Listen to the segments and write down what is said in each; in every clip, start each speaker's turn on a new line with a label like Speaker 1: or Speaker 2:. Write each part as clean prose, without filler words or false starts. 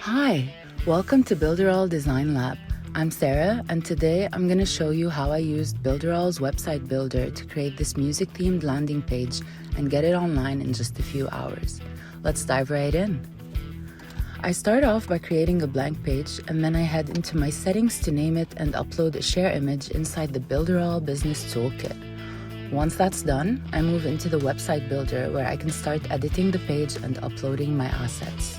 Speaker 1: Hi, welcome to Builderall Design Lab. I'm Sarah, and today I'm going to show you how I used Builderall's website builder to create this music-themed landing page and get it online in just a few hours. Let's dive right in. I start off by creating a blank page, and then I head into my settings to name it and upload a share image inside the Builderall Business Toolkit. Once that's done, I move into the website builder where I can start editing the page and uploading my assets.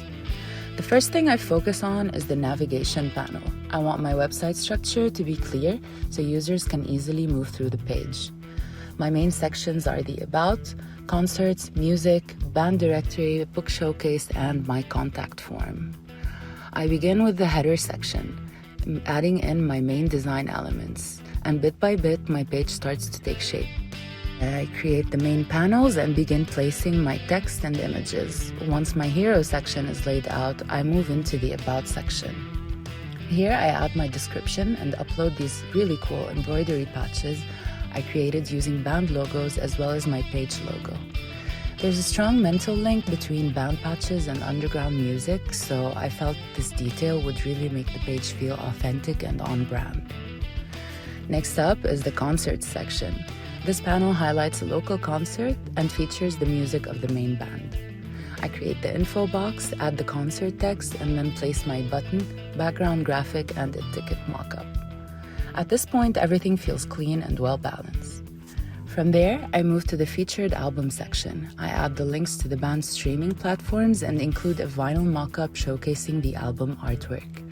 Speaker 1: The first thing I focus on is the navigation panel. I want my website structure to be clear so users can easily move through the page. My main sections are the About, Concerts, Music, Band Directory, Book Showcase, and my contact form. I begin with the header section, adding in my main design elements, and bit by bit my page starts to take shape. I create the main panels and begin placing my text and images. Once my hero section is laid out, I move into the About section. Here I add my description and upload these really cool embroidery patches I created using band logos as well as my page logo. There's a strong mental link between band patches and underground music, so I felt this detail would really make the page feel authentic and on brand. Next up is the Concerts section. This panel highlights a local concert and features the music of the main band. I create the info box, add the concert text, and then place my button, background graphic, and a ticket mockup. At this point, everything feels clean and well balanced. From there, I move to the featured album section. I add the links to the band's streaming platforms and include a vinyl mockup showcasing the album artwork.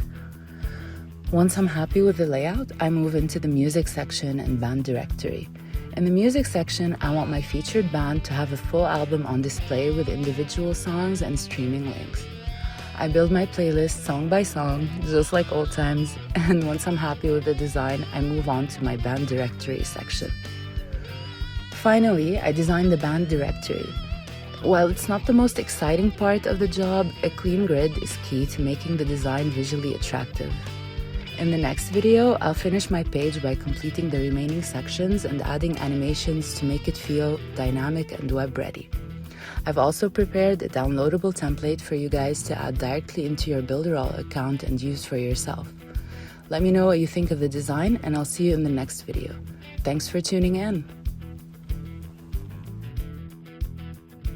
Speaker 1: Once I'm happy with the layout, I move into the music section and band directory. In the music section, I want my featured band to have a full album on display with individual songs and streaming links. I build my playlist song by song, just like old times, and once I'm happy with the design, I move on to my band directory section. Finally, I design the band directory. While it's not the most exciting part of the job, a clean grid is key to making the design visually attractive. In the next video, I'll finish my page by completing the remaining sections and adding animations to make it feel dynamic and web-ready. I've also prepared a downloadable template for you guys to add directly into your Builderall account and use for yourself. Let me know what you think of the design, and I'll see you in the next video. Thanks for tuning in.